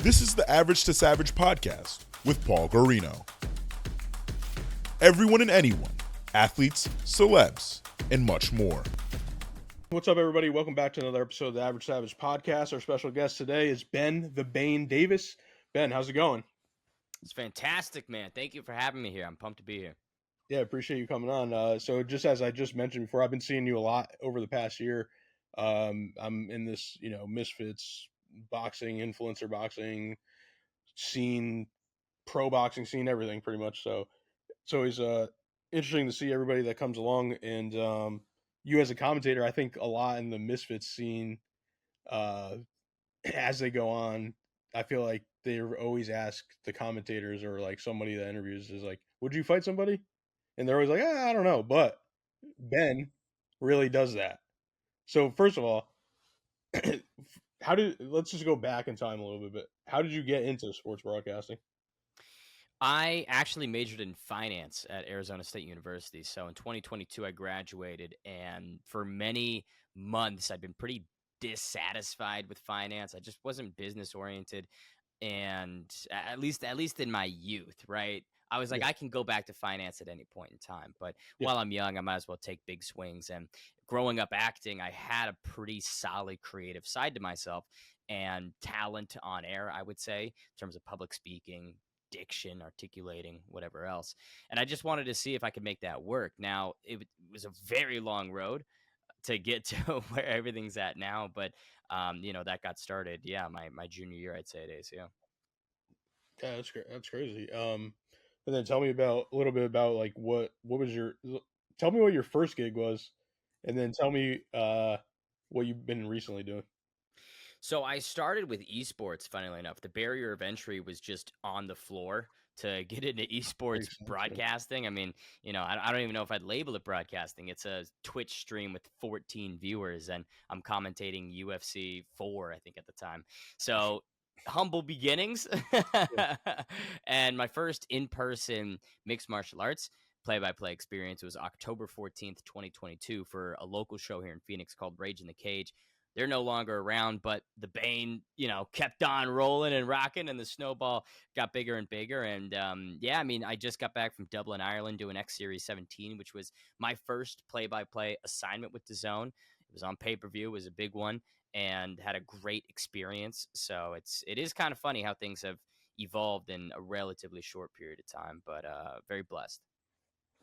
This is the Average to Savage podcast with Paul Guarino. Everyone and anyone, athletes, celebs, and much more. What's up, everybody? Welcome back to another episode of the Average Savage podcast. Our special guest today is Ben the Bane Davis. Ben, how's it going? It's fantastic, man. Thank you for having me here. I'm pumped to be here. Yeah, appreciate you coming on. So just as I just mentioned before, I've been seeing you a lot over the past year. I'm in this, Misfits Boxing, influencer boxing scene, pro boxing scene, everything pretty much. So it's always interesting to see everybody that comes along. And you as a commentator, I think a lot in the Misfits scene, as they go on, I feel like they always ask the commentators or like somebody that interviews is like, would you fight somebody? And they're always like, I don't know. But Ben really does that. So first of all, let's just go back in time a little bit. How did you get into sports broadcasting? I actually majored in finance at Arizona State University. So in 2022, I graduated, and for many months, I'd been pretty dissatisfied with finance. I just wasn't business oriented, and at least in my youth, right? I was like, I can go back to finance at any point in time, but while I'm young, I might as well take big swings. And growing up acting, I had a pretty solid creative side to myself and talent on air, I would say, in terms of public speaking, diction, articulating, whatever else. And I just wanted to see if I could make that work. Now, it was a very long road to get to where everything's at now, but that got started, my junior year, I'd say at ACO. Yeah, that's great. That's crazy. And then tell me a little bit about like tell me what your first gig was, and then tell me what you've been recently doing. So I started with esports, funnily enough. The barrier of entry was just on the floor to get into esports broadcasting. I mean, I don't even know if I'd label it broadcasting. It's a Twitch stream with 14 viewers, and I'm commentating UFC 4, I think, at the time. So humble beginnings. And my first in-person mixed martial arts play-by-play experience was October 14th, 2022 for a local show here in Phoenix called Rage in the Cage. They're no longer around, but the Bane, kept on rolling and rocking, and the snowball got bigger and bigger. And I just got back from Dublin, Ireland, doing X Series 17, which was my first play-by-play assignment with DAZN. It was on pay-per-view, it was a big one, and had a great experience. So it is kind of funny how things have evolved in a relatively short period of time, but very blessed.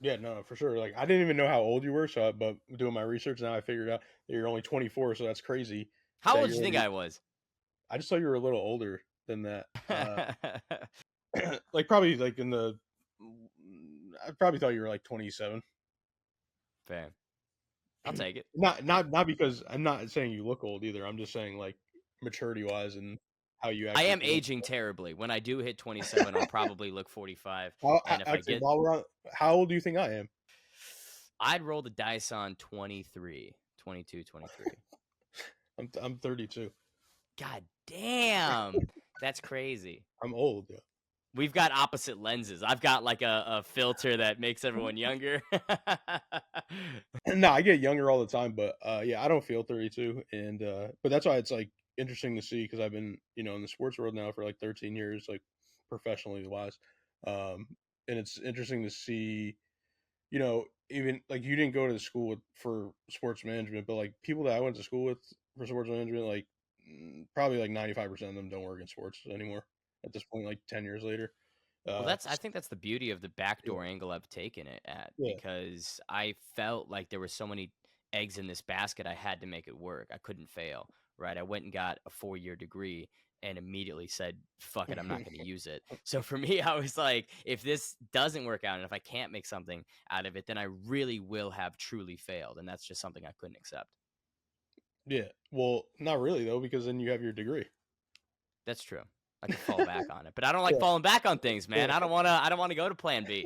Yeah, no, for sure. Like I didn't even know how old you were, but doing my research now, I figured out that you're only 24, so that's crazy. How old do you think I was? I just thought you were a little older than that. Like probably like I probably thought you were like 27. Fair. I'll take it. Not because I'm not saying you look old either. I'm just saying like maturity wise and how you actually. I am aging terribly. When I do hit 27, I'll probably look 45. How old do you think I am? I'd roll the dice on 23, 22, 23. I'm 32. God damn. That's crazy. I'm old. Yeah. We've got opposite lenses. I've got like a filter that makes everyone younger. No, I get younger all the time, but I don't feel 32, and but that's why it's like interesting to see because I've been in the sports world now for like 13 years, like professionally wise, and it's interesting to see, even like you didn't go to school for sports management, but like people that I went to school with for sports management, like probably like 95% of them don't work in sports anymore at this point, like 10 years later. Well, I think that's the beauty of the backdoor angle I've taken it at, because I felt like there were so many eggs in this basket. I had to make it work. I couldn't fail, right? I went and got a 4-year degree and immediately said, fuck it, I'm not going to use it. So for me, I was like, if this doesn't work out and if I can't make something out of it, then I really will have truly failed. And that's just something I couldn't accept. Yeah. Well, not really though, because then you have your degree. That's true. I can fall back on it, but I don't like falling back on things, man. I don't want to go to plan B.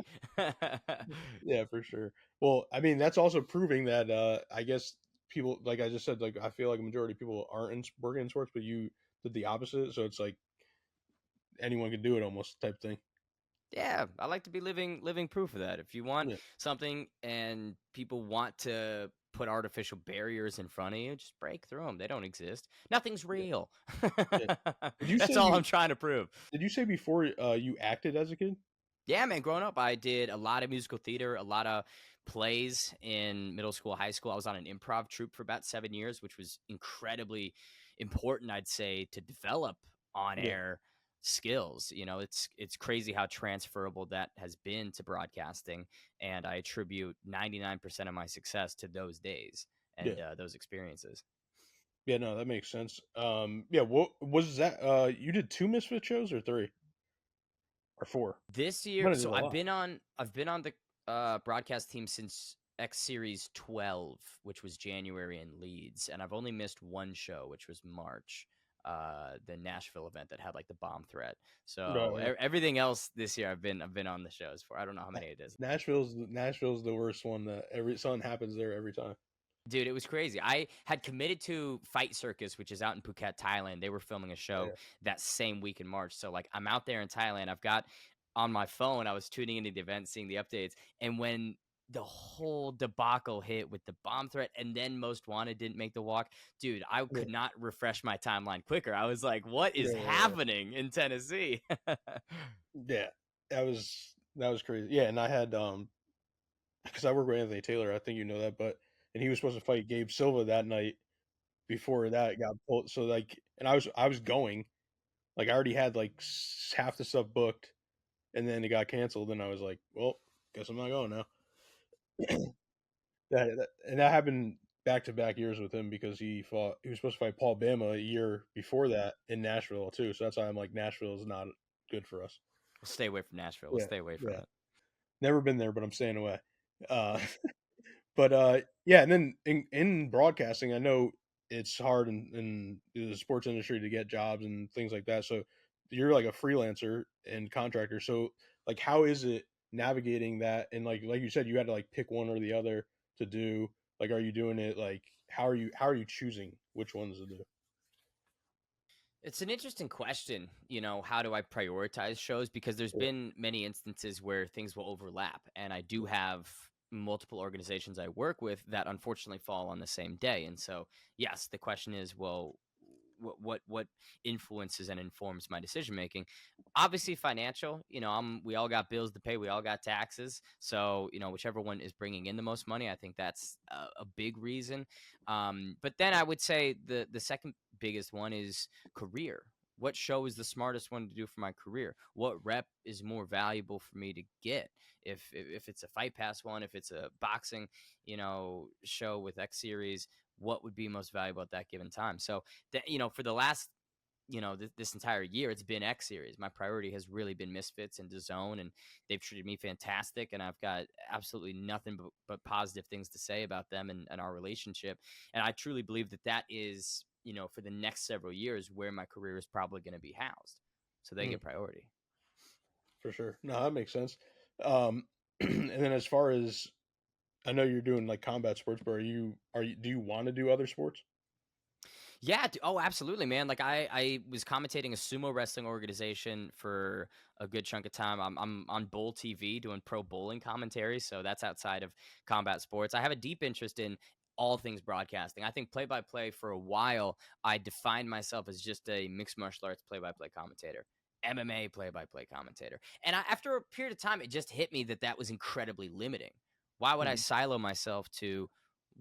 Yeah, for sure. Well, I mean, that's also proving that, I guess people, like I just said, like, I feel like a majority of people aren't working in sports, but you did the opposite. So it's like anyone can do it almost type thing. Yeah, I like to be living proof of that. If you want something and people want to put artificial barriers in front of you, just break through them. They don't exist. Nothing's Yeah. real. Yeah. Did you That's say all you I'm trying to prove. did you say before you acted as a kid? Yeah, man. Growing up, I did a lot of musical theater, a lot of plays in middle school, high school. I was on an improv troupe for about 7 years, which was incredibly important, I'd say, to develop on Yeah. air skills. It's crazy how transferable that has been to broadcasting, and I attribute 99% of my success to those days Yeah. and those experiences. Yeah, no, that makes sense. Yeah, what was that? You did 2 Misfit shows or 3 or 4? This You year, might have did so a lot. I've been on the broadcast team since X Series 12, which was January in Leeds, and I've only missed one show, which was March, the Nashville event that had like the bomb threat. Right, So right. everything else this year, I've been on the shows for. I don't know how many it is. Nashville's the worst one. That something happens there every time. Dude, it was crazy. I had committed to Fight Circus, which is out in Phuket, Thailand. They were filming a Oh, show yeah. that same week in March. So like I'm out there in Thailand. I've got on my phone, I was tuning into the event, seeing the updates. And when the whole debacle hit with the bomb threat and then Most Wanted didn't make the walk, dude, I Yeah, could not refresh my timeline quicker. I was like, what is yeah, happening in Tennessee? yeah. That was crazy. Yeah, and I had because I work with Anthony Taylor. I think you know that, but and he was supposed to fight Gabe Silva that night. Before that got pulled, so like, and I was going, like I already had like half the stuff booked, and then it got canceled, and I was like, well, guess I'm not going now. And that happened back to back years with him because he was supposed to fight Paul Bama a year before that in Nashville too. So that's why I'm like Nashville is not good for us. We'll stay away from Nashville. We'll Yeah, stay away from yeah. it. Never been there, but I'm staying away. Uh, but yeah, and then in broadcasting, I know it's hard in the sports industry to get jobs and things like that. So you're like a freelancer and contractor. So like, how is it navigating that? And like you said, you had to like pick one or the other to do. Like, are you doing it like how are you choosing which ones to do? It's an interesting question. How do I prioritize shows? Because there's Yeah. been many instances where things will overlap, and I do have multiple organizations I work with that unfortunately fall on the same day. And so, yes, the question is, well, what influences and informs my decision making? Obviously, financial. We all got bills to pay. We all got taxes. So, whichever one is bringing in the most money, I think that's a big reason. But then I would say the second biggest one is career. What show is the smartest one to do for my career? What rep is more valuable for me to get? If it's a Fight Pass one, if it's a boxing, show with X Series, what would be most valuable at that given time? So that, for the last, this entire year, it's been X Series. My priority has really been Misfits and DAZN, and they've treated me fantastic. And I've got absolutely nothing but positive things to say about them and our relationship. And I truly believe that is, for the next several years where my career is probably going to be housed. So they Mhm, get priority. for sure. No, that makes sense. Um, and then as far as I know, you're doing like combat sports, but are you do you want to do other sports? Yeah. Oh, absolutely, man. Like I was commentating a sumo wrestling organization for a good chunk of time. I'm on Bowl TV doing pro bowling commentary, so that's outside of combat sports. I have a deep interest in all things broadcasting. I think play by play for a while, I defined myself as just a mixed martial arts play by play commentator. MMA play by play commentator. And after a period of time, it just hit me that was incredibly limiting. Why would I Mhm, silo myself to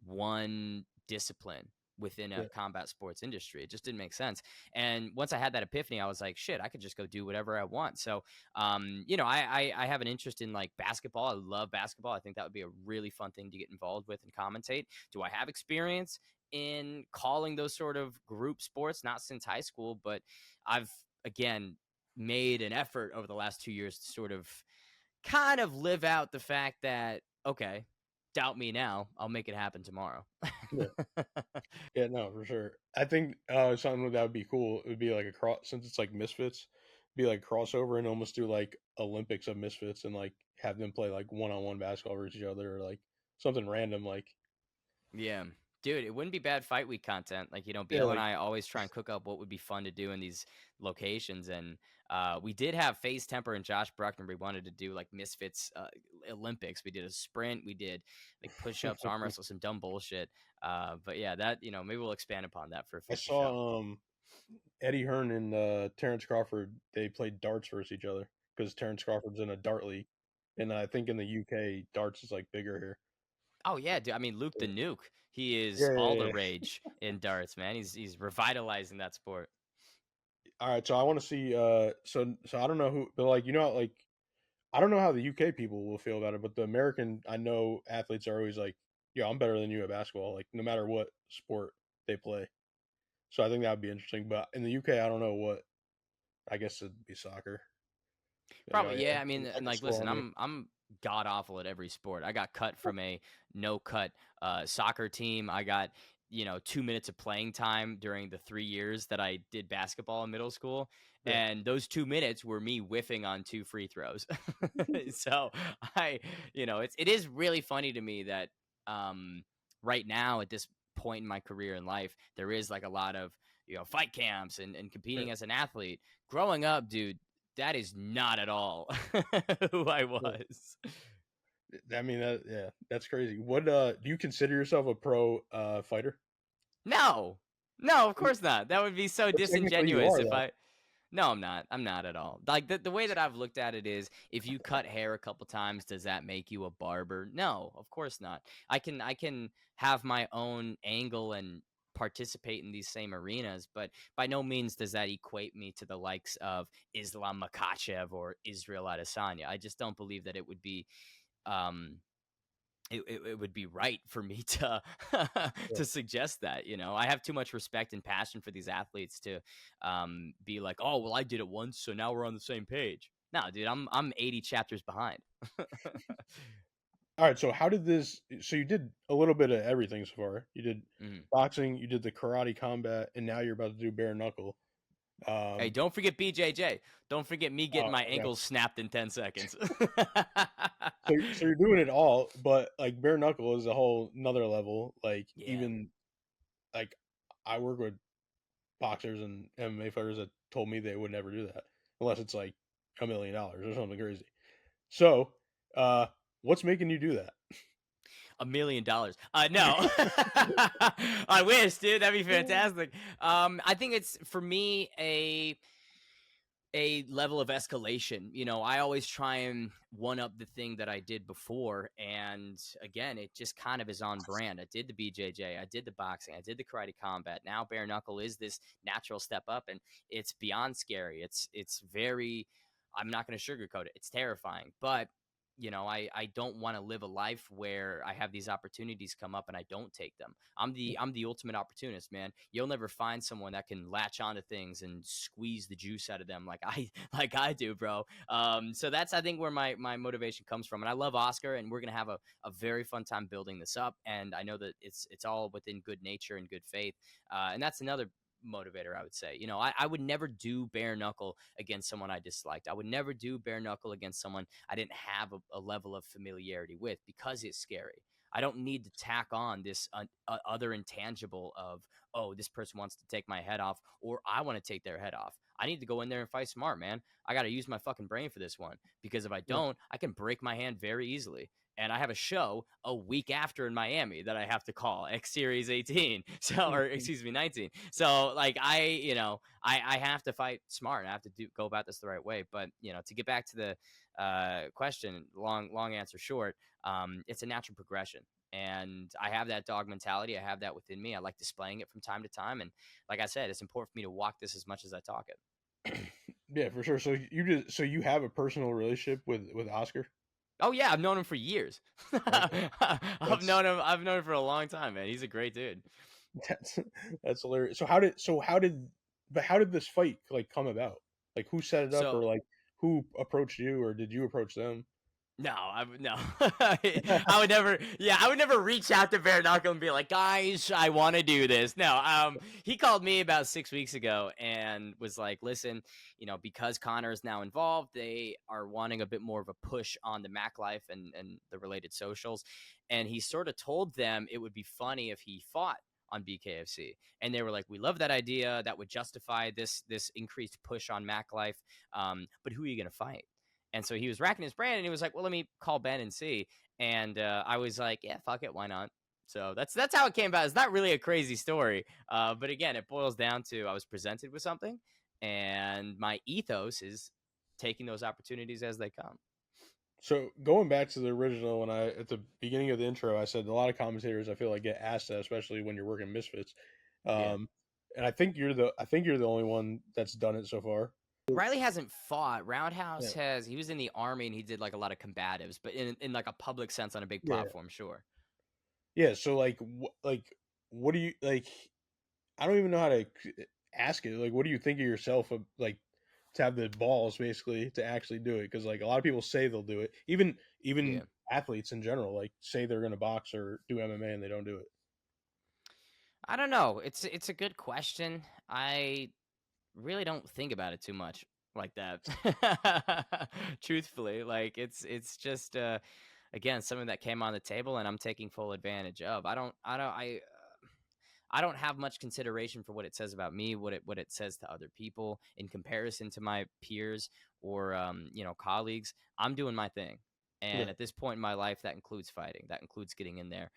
one discipline within a yeah. combat sports industry? It just didn't make sense. And once I had that epiphany, I was like, shit, I could just go do whatever I want. So, I have an interest in like basketball. I love basketball. I think that would be a really fun thing to get involved with and commentate. Do I have experience in calling those sort of group sports? Not since high school, but I've, again, made an effort over the last 2 years to sort of kind of live out the fact that, okay, doubt me now, I'll make it happen tomorrow. Yeah. Yeah, no, for sure. I think something that would be cool. It would be like a cross since it's like Misfits, be like crossover and almost do like Olympics of Misfits and like have them play like one on one basketball versus each other or like something random like Yeah, Dude, it wouldn't be bad fight week content. Like, Yeah, Beal and like I always try and cook up what would be fun to do in these locations. And we did have FaZe Temper and Josh Bruckner. We wanted to do like Misfits Olympics. We did a sprint. We did like push ups, arm wrestle, some dumb bullshit. But yeah, that, maybe we'll expand upon that for a I future show. saw Eddie Hearn and Terrence Crawford. They played darts versus each other because Terrence Crawford's in a dart league, and I think in the UK darts is like bigger here. Oh yeah, dude. I mean, Luke the Nuke. He is Yeah, yeah, all yeah, the yeah. rage in darts, man. He's revitalizing that sport. All right, so I want to see. So I don't know who, but like like I don't know how the UK people will feel about it, but the American, I know athletes are always like, "Yeah, I'm better than you at basketball," like no matter what sport they play. So I think that would be interesting. But in the UK, I don't know what. I guess it'd be soccer. Probably, yeah. I mean, I and could like, score listen, on you. I'm god awful at every sport. I got cut from a no cut soccer team. I got 2 minutes of playing time during the 3 years that I did basketball in middle school, Yeah, and those 2 minutes were me whiffing on 2 free throws. So it is really funny to me that right now at this point in my career in life, there is like a lot of fight camps and competing yeah, as an athlete. Growing up, dude, that is not at all who I yeah. was. I mean, yeah, that's crazy. What do you consider yourself a pro fighter? No, no, of course not. That would be so But technically, you disingenuous are if though. I. No, I'm not. I'm not at all. Like the way that I've looked at it is, if you cut hair a couple times, does that make you a barber? No, of course not. I can have my own angle and participate in these same arenas, but by no means does that equate me to the likes of Islam Makhachev or Israel Adesanya. I just don't believe that it would be um it would be right for me to Yeah. to suggest that. I have too much respect and passion for these athletes to be like, oh well, I did it once, so now we're on the same page. No, dude, I'm 80 chapters behind. All right, so how did this? So you did a little bit of everything so far. You did Mhm. boxing, you did the karate combat, and now you're about to do bare knuckle. Hey, Um, don't forget BJJ. Don't forget me getting my I got ankles snapped in 10 seconds. so you're doing it all, but like bare knuckle is a whole another level. Like Yeah. even like I work with boxers and MMA fighters that told me they would never do that unless it's like $1 million or something crazy. So, uh, what's making you do that? $1 million. No, I wish, dude. That'd be fantastic. I think it's for me a level of escalation. I always try and one up the thing that I did before. And again, it just kind of is on brand. I did the BJJ, I did the boxing, I did the karate combat. Now bare knuckle is this natural step up, and it's beyond scary. It's very, I'm not going to sugarcoat it. It's terrifying, but I don't want to live a life where I have these opportunities come up and I don't take them. I'm the ultimate opportunist, man. You'll never find someone that can latch onto things and squeeze the juice out of them like I like I do, bro. So that's, I think, where my motivation comes from. And I love Oscar, and we're gonna have a very fun time building this up. And I know that it's all within good nature and good faith. And that's another motivator, I would say. I would never do bare knuckle against someone I disliked. I would never do bare knuckle against someone I didn't have a level of familiarity with, because it's scary. I don't need to tack on this other intangible of, oh, this person wants to take my head off, or I want to take their head off. I need to go in there and fight smart, man. I got to use my fucking brain for this one, because if I Yeah. don't, I can break my hand very easily. And I have a show a week after in Miami that I have to call X Series 18, so, or excuse me, 19. So like I have to fight smart. I have to go about this the right way. But to get back to the question, long answer short, it's a natural progression. And I have that dog mentality. I have that within me. I like displaying it from time to time. And like I said, it's important for me to walk this as much as I talk it. Yeah, for sure. So you have a personal relationship with Oscar? Oh yeah, I've known him for years. Okay, I've that's known him. I've known him for a long time, man. He's a great dude. that's that's hilarious. But how did this fight like come about? Like who set it up, or So like who approached you, or did you approach them? No, I would no. I would never. Yeah, I would never reach out to Bare Knuckle and be like, "Guys, I want to do this." No, he called me about 6 weeks ago and was like, "Listen, because Connor is now involved, they are wanting a bit more of a push on the Mac Life and the related socials." And he sort of told them it would be funny if he fought on BKFC, and they were like, "We love that idea. That would justify this increased push on Mac Life. But who are you gonna fight?" And so he was racking his brain, and he was like, "Well, let me call Ben and see." And I was like, "Yeah, fuck it, why not?" So that's how it came about. It's not really a crazy story, but again, it boils down to I was presented with something, and my ethos is taking those opportunities as they come. So going back to the original, when I at the beginning of the intro, I said a lot of commentators I feel like get asked that, especially when you're working Misfits. Yeah. And I think you're the only one that's done it so far. Riley hasn't fought. Roundhouse Yeah. has. He was in the army and he did like a lot of combatives, but in like a public sense on a big Yeah. platform, sure. Yeah. So what do you like? I don't even know how to ask it. Like, what do you think of yourself? Like, to have the balls basically to actually do it, because like a lot of people say they'll do it. Even Yeah. athletes in general, like say they're going to box or do MMA and they don't do it. I don't know. It's a good question. I really don't think about it too much like that. Truthfully, like it's just again something that came on the table and I'm taking full advantage of. I don't have much consideration for what it says about me, what it says to other people in comparison to my peers or colleagues. I'm doing my thing. Yeah. And at this point in my life, that includes fighting. That includes getting in there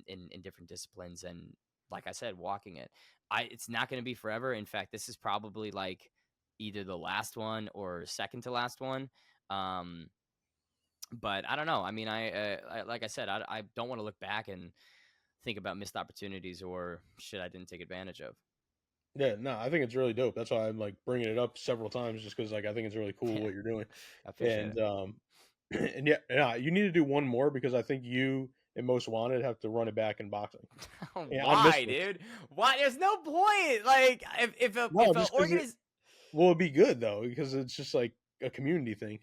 in different disciplines. And like I said, walking it. It's not going to be forever. In fact, this is probably like either the last one or second to last one. Um, but I don't know. I mean, like I said, I don't want to look back and think about missed opportunities or shit I didn't take advantage of. Yeah, no, I think it's really dope. That's why I'm like bringing it up several times, just because like I think it's really cool Yeah, what you're doing. I appreciate And it. and yeah, you need to do one more, because I think you and Most Wanted have to run it back in boxing. Yeah, on Why, Misfits. dude? Why? There's no point. Like, No, if a just because well, it'd be good though, because it's just like a community thing.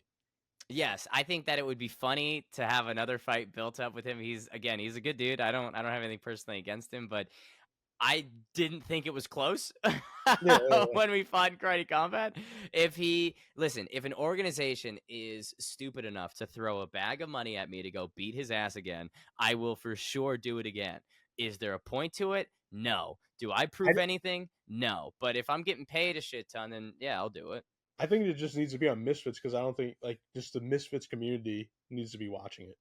yes, I think that it would be funny to have another fight built up with him. He's a good dude. I don't have anything personally against him, but I didn't think it was close Yeah, yeah, when we fought in Karate Combat. If an organization is stupid enough to throw a bag of money at me to go beat his ass again, I will for sure do it again. Is there a point to it? No. Do I yeah. prove anything? No. But if I'm getting paid a shit ton, then yeah, I'll do it. I think it just needs to be on Misfits, because I don't think like just the Misfits community needs to be watching it.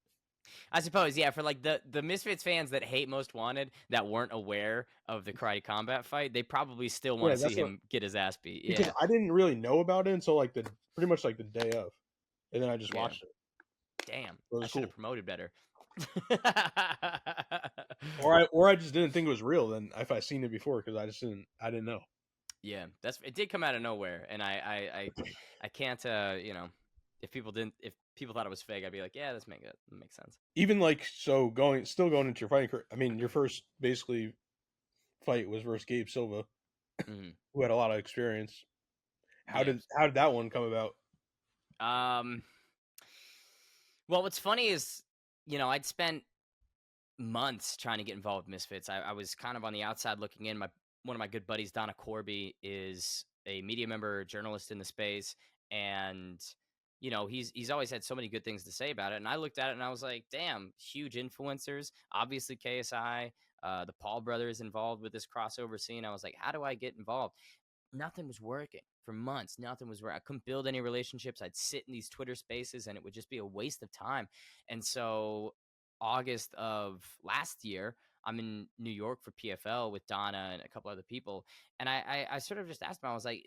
I suppose, yeah, for like the Misfits fans that hate Most Wanted that weren't aware of the Karate Combat fight, they probably still want Yeah, to see that's what, him get his ass beat. because Yeah. I didn't really know about it until like the pretty much like the day of, and then I just Yeah. watched it. Damn, It I was should have cool. promoted better. Or I just didn't think it was real. Then if I seen it before, because I didn't know. Yeah, it did come out of nowhere, and I can't if people thought it was fake, I'd be like, yeah, that makes sense. Even like still going into your fighting career. I mean, your first basically fight was versus Gabe Silva, Hmm. who had a lot of experience. How Yeah. did how did that one come about? Um. Well, what's funny is, I'd spent months trying to get involved with Misfits. I was kind of on the outside looking in. One of my good buddies, Donna Corby, is a media member, journalist in the space, and he's always had so many good things to say about it. And I looked at it and I was like, damn, huge influencers. Obviously, KSI, the Paul brothers involved with this crossover scene. I was like, how do I get involved? Nothing was working for months. Nothing was working. I couldn't build any relationships. I'd sit in these Twitter spaces and it would just be a waste of time. And so August of last year, I'm in New York for PFL with Donna and a couple other people. And I sort of just asked him, I was like,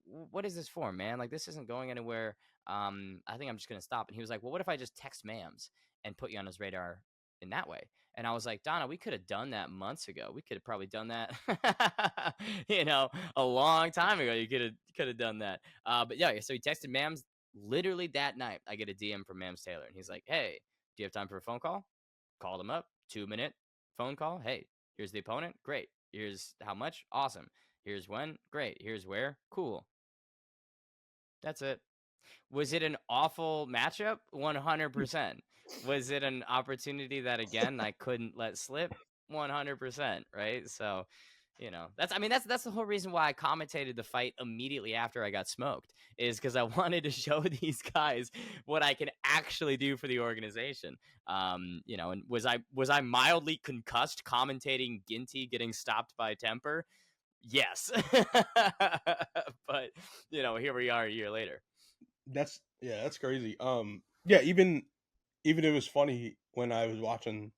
what is this for, man? Like, this isn't going anywhere. I think I'm just going to stop. And he was like, well, what if I just text Mams and put you on his radar in that way? And I was like, Donna, we could have done that months ago. We could have probably done that, a long time ago. You could have done that. But yeah, so he texted Mams literally that night. I get a DM from Mams Taylor, and he's like, hey, do you have time for a phone call? Called him up, 2-minute phone call. Hey, here's the opponent. Great. Here's how much. Awesome. Here's when. Great. Here's where. Cool. That's it. Was it an awful matchup? 100%. Was it an opportunity that again I couldn't let slip? 100%, right? So, that's the whole reason why I commentated the fight immediately after I got smoked is because I wanted to show these guys what I can actually do for the organization. And was I mildly concussed commentating Ginty getting stopped by Temper? Yes. But, here we are a year later. That's crazy. Yeah, even it was funny when I was watching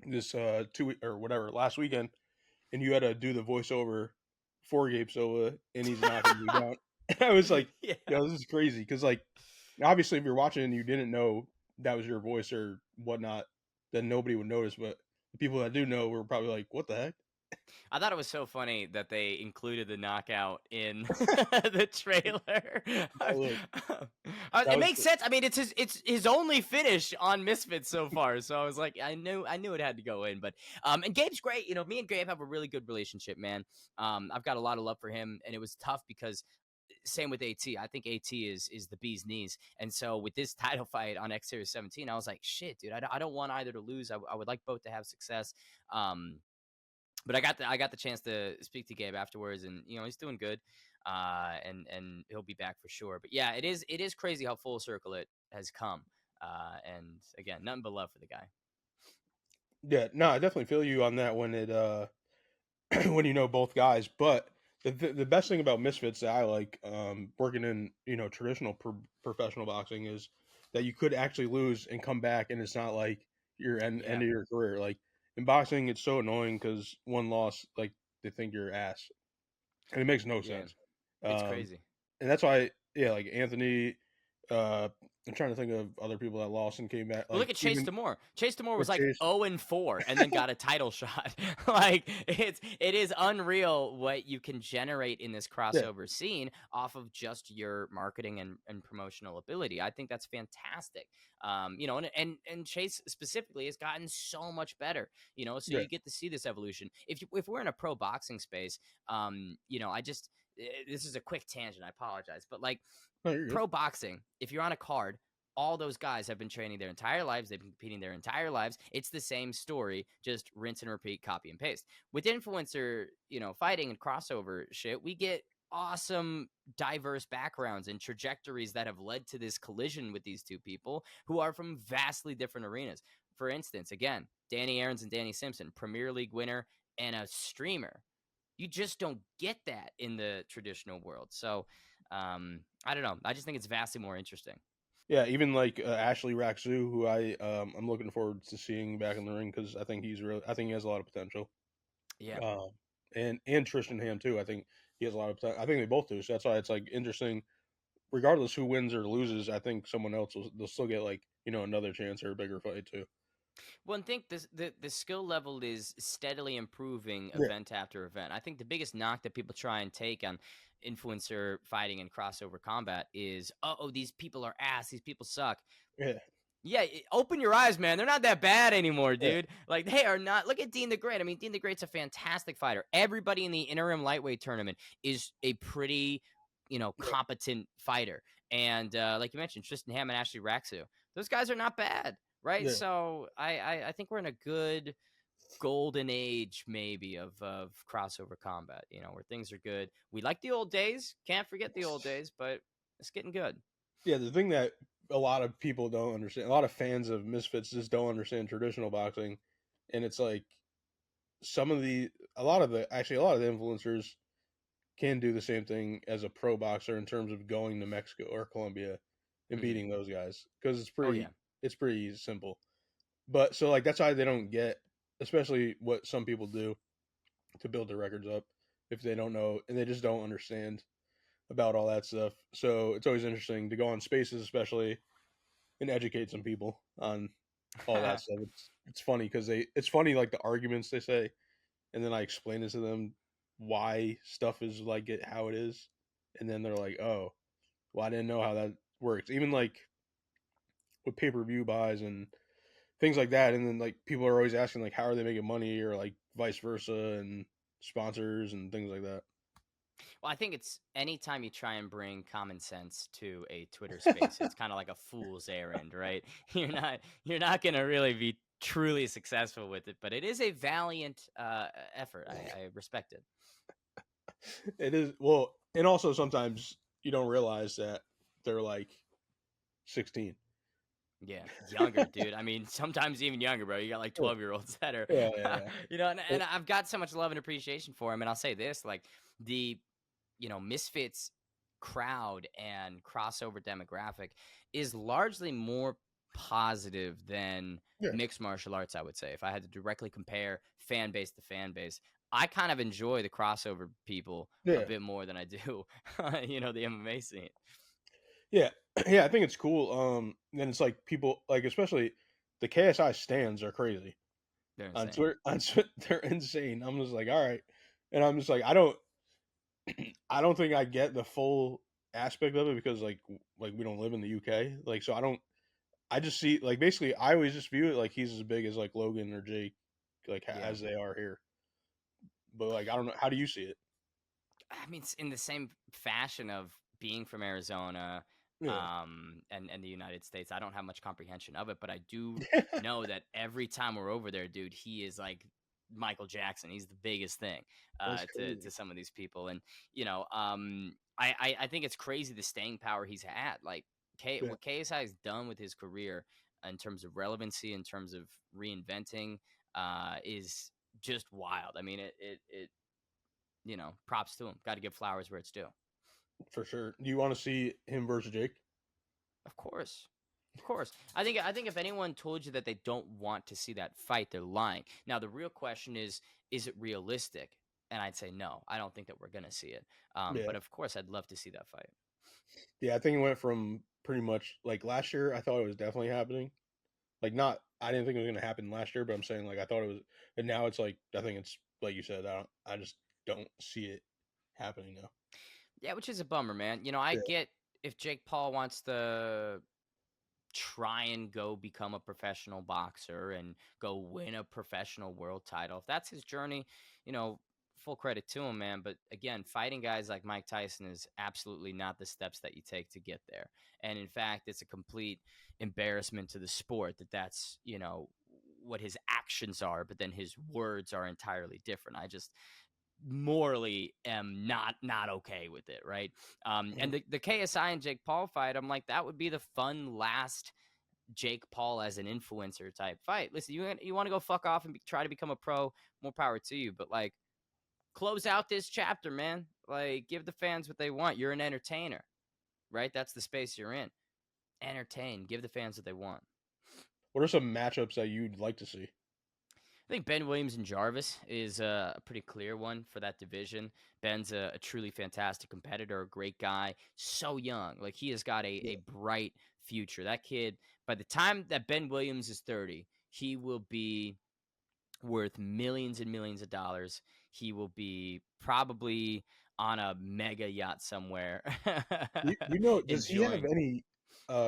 this 2 week or whatever last weekend, and you had to do the voiceover for Gabe Silva, and he's knocking you down. And I was like, Yeah. yo, this is crazy because like obviously if you're watching and you didn't know that was your voice or whatnot, then nobody would notice. But the people that do know were probably like, what the heck? I thought it was so funny that they included the knockout in the trailer. That was, It that was makes sense. I mean, it's his only finish on Misfits so far. So I was like, I knew it had to go in. But and Gabe's great. Me and Gabe have a really good relationship, man. I've got a lot of love for him, and it was tough because same with AT. I think AT is the bee's knees. And so with this title fight on X Series 17, I was like, shit, dude, I don't want either to lose. I would like both to have success. But I got the chance to speak to Gabe afterwards, and he's doing good, and he'll be back for sure. But yeah, it is crazy how full circle it has come, and again, nothing but love for the guy. yeah, no, I definitely feel you on that when it when you know both guys. But the best thing about Misfits that I like working in traditional professional boxing is that you could actually lose and come back, and it's not like your end of your career. Like in boxing, it's so annoying because one loss, like they think you're ass, and it makes no sense. It's crazy. And that's why, yeah, like Anthony. I'm trying to think of other people that lost and came back. Well, Like look at Chase Demore. Chase Demore was like Chase. 0-4 and then got a title shot. Like it is unreal what you can generate in this Yeah, crossover scene off of just your marketing and promotional ability. I think that's fantastic. And Chase specifically has gotten so much better. So yeah. you get to see this evolution. If we're in a pro boxing space, I just this is a quick tangent. I apologize, but like No, you're good. pro boxing, if you're on a card, all those guys have been training their entire lives. They've been competing their entire lives. It's the same story, just rinse and repeat, copy and paste. With influencer, fighting and crossover shit, we get awesome, diverse backgrounds and trajectories that have led to this collision with these two people who are from vastly different arenas. For instance, again, Danny Aarons and Danny Simpson, Premier League winner and a streamer. You just don't get that in the traditional world. So, I don't know. I just think it's vastly more interesting. Yeah, even like Ashley Raxu, who I'm looking forward to seeing back in the ring because I think I think he has a lot of potential. Yeah. And Tristan Ham too. I think he has a lot of potential. I think they both do. So that's why it's like interesting. Regardless who wins or loses, I think someone else they'll still get like another chance or a bigger fight too. Well, I think the skill level is steadily improving Yeah, event after event. I think the biggest knock that people try and take on influencer fighting and crossover combat is, oh, these people are ass. These people suck. yeah, Yeah, open your eyes, man. They're not that bad anymore, yeah, dude. Like, they are not. Look at Dean the Great. I mean, Dean the Great's a fantastic fighter. Everybody in the interim lightweight tournament is a pretty, yeah. competent fighter. And like you mentioned, Tristan Ham and Ashley Raxu, those guys are not bad, right? Yeah. So I think we're in a good golden age, maybe, of crossover combat. Where things are good. We like the old days. Can't forget the old days, but it's getting good. Yeah, the thing that a lot of people don't understand, a lot of fans of Misfits just don't understand traditional boxing, and it's like a lot of the influencers can do the same thing as a pro boxer in terms of going to Mexico or Colombia and Mhm. beating those guys because Oh yeah. it's pretty simple. But so like that's why they don't get, especially what some people do to build their records up if they don't know and they just don't understand about all that stuff. So it's always interesting to go on spaces, especially, and educate some people on all that stuff. It's funny because it's funny like the arguments they say, and then I explain it to them why stuff is like it how it is, and then they're like, oh, well, I didn't know how that works. Even like with pay-per-view buys and things like that, and then like people are always asking like how are they making money or like vice versa and sponsors and things like that. Well, I think it's anytime you try and bring common sense to a Twitter space, it's kind of like a fool's errand, right? You're not going to really be truly successful with it, but it is a valiant effort. I respect it. It is, well, and also sometimes you don't realize that they're like 16. Yeah, younger, dude. I mean, sometimes even younger, bro. You got like Yeah, 12-year-olds that are, yeah, yeah. and I've got so much love and appreciation for him. And I'll say this, like the, Misfits crowd and crossover demographic is largely more positive than Yeah, mixed martial arts, I would say. If I had to directly compare fan base to fan base, I kind of enjoy the crossover people a yeah, bit more than I do, the MMA scene. yeah, yeah. I think it's cool. And it's like people like, especially the KSI stands are crazy They're on insane. Twitter. They're insane. I'm just like, all right, and I'm just like, I don't think I get the full aspect of it because like we don't live in the UK. Like, so I don't. I just see like basically I always just view it like he's as big as like Logan or Jake, like Yeah. as they are here. But like I don't know. How do you see it? I mean, it's in the same fashion of being from Arizona, Yeah. and the United States. I don't have much comprehension of it, but I do know that every time we're over there, dude, he is like Michael Jackson. He's the biggest thing That's to crazy. some of these people, and I think it's crazy the staying power he's had. Like Yeah, what KSI has done with his career in terms of relevancy, in terms of reinventing, is just wild. I mean, it props to him. Got to give flowers where it's due. for sure. Do you want to see him versus Jake? Of course. Of course. I think if anyone told you that they don't want to see that fight, they're lying. Now the real question is it realistic? And I'd say no. I don't think that we're gonna see it. Yeah. But of course I'd love to see that fight. Yeah, I think it went from pretty much like last year. I thought it was definitely happening. Like not, I didn't think it was going to happen last year, but I'm saying like I thought it was, and now it's like I think it's like you said. I just don't see it happening now. Yeah, which is a bummer, man. I Yeah, get if Jake Paul wants to try and go become a professional boxer and go win a professional world title. If that's his journey, full credit to him, man. But again, fighting guys like Mike Tyson is absolutely not the steps that you take to get there. And in fact, it's a complete embarrassment to the sport that's, what his actions are, but then his words are entirely different. I just morally am not okay with it, right? And the KSI and Jake Paul fight, I'm like, that would be the fun last Jake Paul as an influencer type fight. Listen, you want to go fuck off and try to become a pro, more power to you. But like, close out this chapter, man. Like, give the fans what they want. You're an entertainer, right? That's the space you're in. Entertain. Give the fans what they want. what are some matchups that you'd like to see? I think Ben Williams and Jarvis is a pretty clear one for that division. Ben's a truly fantastic competitor, a great guy, so young. Like he has got Yeah, a bright future. That kid, by the time that Ben Williams is 30, he will be worth millions and millions of dollars. He will be probably on a mega yacht somewhere, you know, does he have enjoying. any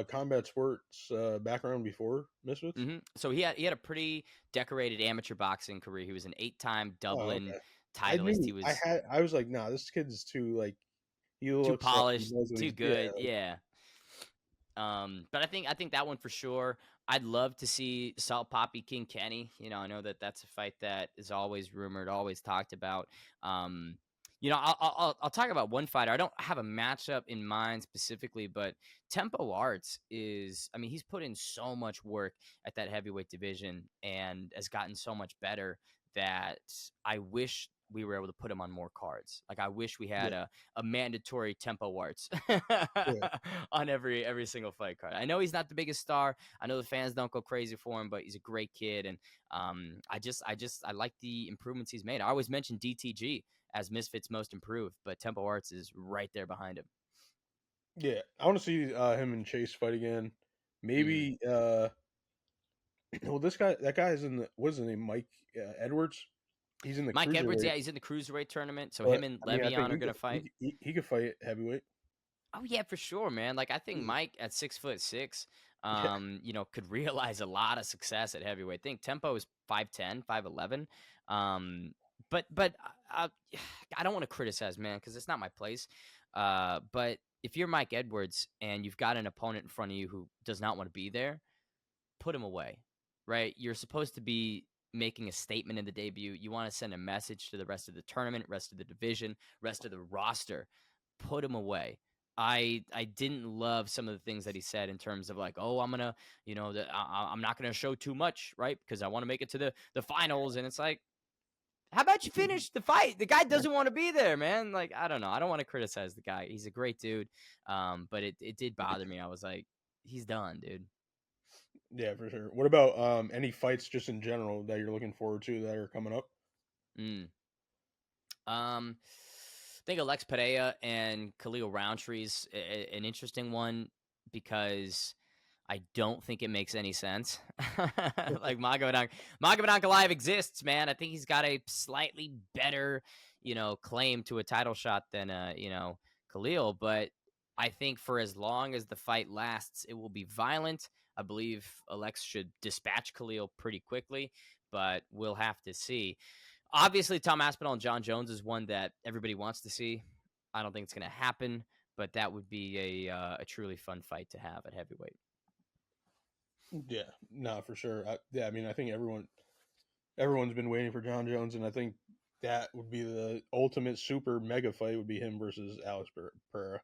combat sports background before Misfits? So he had a pretty decorated amateur boxing career. He was an 8-time Oh, Dublin okay. I titleist. He knew was I was like, nah, this kid's too like he too looks like he polished, knows what too he's, yeah, good. like, Yeah. But I think that one for sure. I'd love to see Salt Poppy King Kenny. I know that that's a fight that is always rumored, always talked about. Um, I'll talk about one fighter. I don't have a matchup in mind specifically, but Tempo Arts is. I mean, he's put in so much work at that heavyweight division and has gotten so much better that I wish we were able to put him on more cards. Like I wish we had yeah, a mandatory Tempo Arts yeah. on every single fight card. I know he's not the biggest star. I know the fans don't go crazy for him, but he's a great kid, and I like the improvements he's made. I always mention DTG as Misfits most improved, but Tempo Arts is right there behind him. Yeah, I want to see him and Chase fight again. hmm Maybe well, that guy is in the, what's his name, Mike Edwards. He's in the Mike Edwards, cruiserweight, yeah, he's in the cruiserweight tournament, so but him and I mean, I think Le'Veon are gonna fight. he could fight heavyweight. Oh yeah, for sure, man. Like I think Yeah, Mike at 6'6", yeah, could realize a lot of success at heavyweight. I think Tempo is 5'10", 5'11". But I don't want to criticize, man, because it's not my place. But if you're Mike Edwards and you've got an opponent in front of you who does not want to be there, put him away, right? You're supposed to be making a statement in the debut. You want to send a message to the rest of the tournament, rest of the division, rest of the roster. Put him away. I didn't love some of the things that he said in terms of like, oh, I'm gonna, I'm not gonna show too much, right? Because I want to make it to the finals, and it's like, how about you finish the fight? The guy doesn't want to be there, man. Like, I don't know. I don't want to criticize the guy. He's a great dude. But it did bother me. I was like, he's done, dude. Yeah, for sure. What about any fights just in general that you're looking forward to that are coming up? I think Alex Pereira and Khalil Roundtree's an interesting one because I don't think it makes any sense. Like Magomed Ankalaev exists, man. I think he's got a slightly better, claim to a title shot than Khalil, but I think for as long as the fight lasts, it will be violent. I believe Alex should dispatch Khalil pretty quickly, but we'll have to see. Obviously, Tom Aspinall and John Jones is one that everybody wants to see. I don't think it's going to happen, but that would be a truly fun fight to have at heavyweight. Yeah, no, for sure. I mean, I think everyone's been waiting for John Jones, and I think that would be the ultimate super mega fight. Would be him versus Alex Pereira.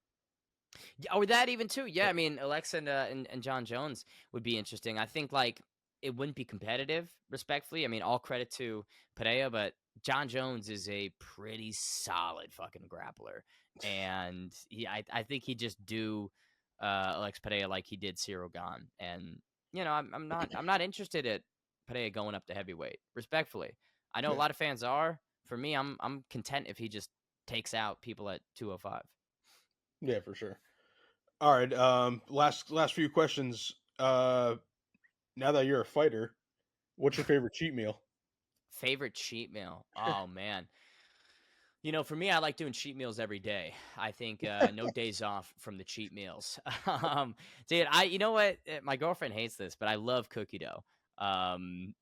Yeah, or that even too. Yeah, I mean, Alexa and John Jones would be interesting. I think like it wouldn't be competitive, respectfully. I mean, all credit to Pereira, but John Jones is a pretty solid fucking grappler, and I think he'd just do Alex Pereira like he did Cyril Gane, and I'm not interested at Pereira going up to heavyweight. Respectfully, I know a lot of fans are. For me, I'm content if he just takes out people at 205. Yeah, for sure. All right. Last few questions. Now that you're a fighter, what's your favorite cheat meal? Favorite cheat meal? Oh man. For me, I like doing cheat meals every day. I think no days off from the cheat meals. Dude, you know what? My girlfriend hates this, but I love cookie dough. I'm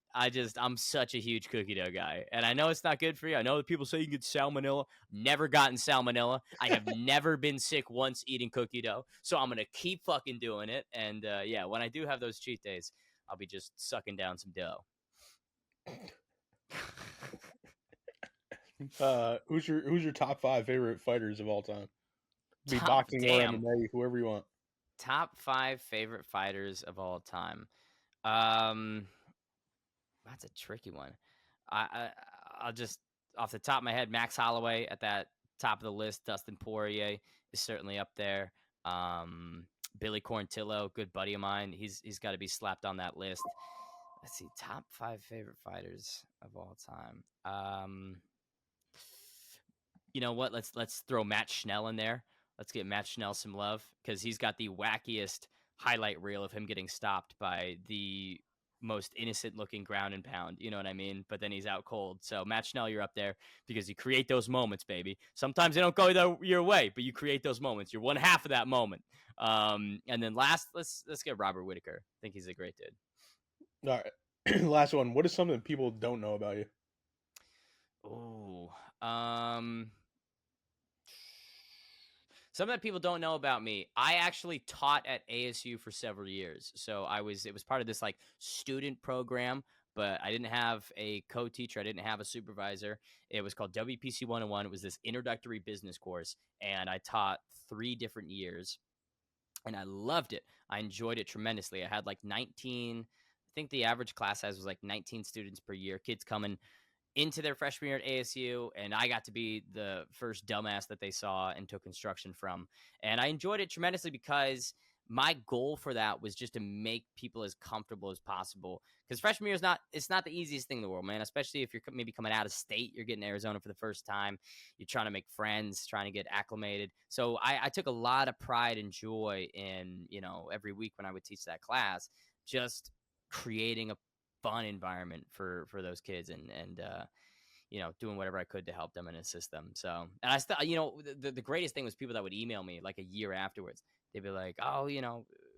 such a huge cookie dough guy, and I know it's not good for you. I know that people say you can get salmonella. Never gotten salmonella. I have never been sick once eating cookie dough, so I'm gonna keep fucking doing it. And yeah, when I do have those cheat days, I'll be just sucking down some dough. Who's your top 5 favorite fighters of all time? Be boxing or MMA, whoever you want. Top 5 favorite fighters of all time. That's a tricky one. I'll just off the top of my head, Max Holloway at that top of the list. Dustin Poirier is certainly up there. Billy Quarantillo, good buddy of mine. He's got to be slapped on that list. Let's see, top 5 favorite fighters of all time. You know what? Let's throw Matt Schnell in there. Let's get Matt Schnell some love because he's got the wackiest highlight reel of him getting stopped by the most innocent looking ground and pound. You know what I mean? But then he's out cold. So Matt Schnell, you're up there because you create those moments, baby. Sometimes they don't go your way, but you create those moments. You're one half of that moment. And then last, let's get Robert Whitaker. I think he's a great dude. All right. Last one. What is something people don't know about you? Oh, something that people don't know about me. I actually taught at ASU for several years. So it was part of this like student program, but I didn't have a co-teacher. I didn't have a supervisor. It was called WPC 101. It was this introductory business course. And I taught 3 different years and I loved it. I enjoyed it tremendously. I had like 19, I think the average class size was like 19 students per year, kids coming into their freshman year at ASU, and I got to be the first dumbass that they saw and took instruction from. And I enjoyed it tremendously because my goal for that was just to make people as comfortable as possible. Because freshman year it's not the easiest thing in the world, man, especially if you're maybe coming out of state, you're getting to Arizona for the first time, you're trying to make friends, trying to get acclimated. So I took a lot of pride and joy in, every week when I would teach that class, just creating a fun environment for those kids and doing whatever I could to help them and assist them. So, and I still, the greatest thing was people that would email me like a year afterwards. They'd be like, oh,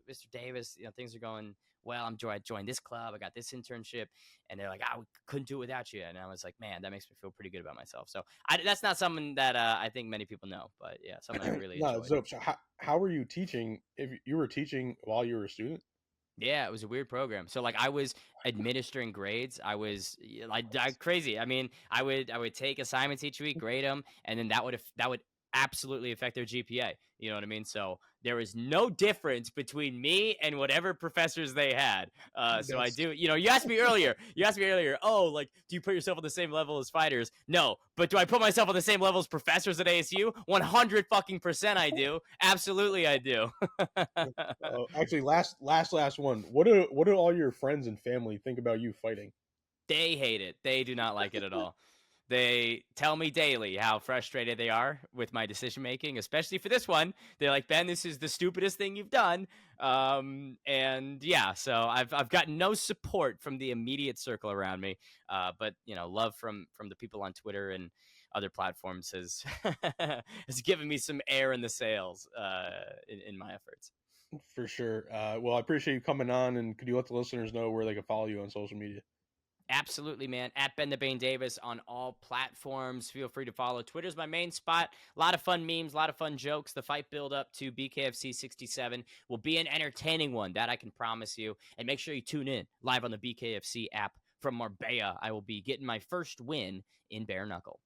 Mr. Davis, things are going well. I joined this club. I got this internship. And they're like, we couldn't do it without you. And I was like, man, that makes me feel pretty good about myself. So that's not something that I think many people know, but yeah, something I really No, enjoyed. so how were you teaching? If you were teaching while you were a student? Yeah, it was a weird program. So like I was administering grades. I was crazy. I mean, I would take assignments each week, grade them, and then that would absolutely affect their GPA. You know what I mean? So there was no difference between me and whatever professors they had. So I That's do. You asked me earlier. Oh, like, do you put yourself on the same level as fighters? No, but do I put myself on the same level as professors at ASU? 100% I do. Absolutely, I do. actually last one. What do all your friends and family think about you fighting? They hate it. They do not like it at all. They tell me daily how frustrated they are with my decision making, especially for this one. They're like, Ben, this is the stupidest thing you've done. And yeah, so I've gotten no support from the immediate circle around me. But love from the people on Twitter and other platforms has has given me some air in the sails in my efforts. For sure. Well, I appreciate you coming on, and could you let the listeners know where they can follow you on social media? Absolutely, man. At Ben the Bane Davis on all platforms. Feel free to follow. Twitter's my main spot. A lot of fun memes, a lot of fun jokes. The fight build up to BKFC 67 will be an entertaining one. That I can promise you. And make sure you tune in live on the BKFC app from Marbella. I will be getting my first win in Bare Knuckle.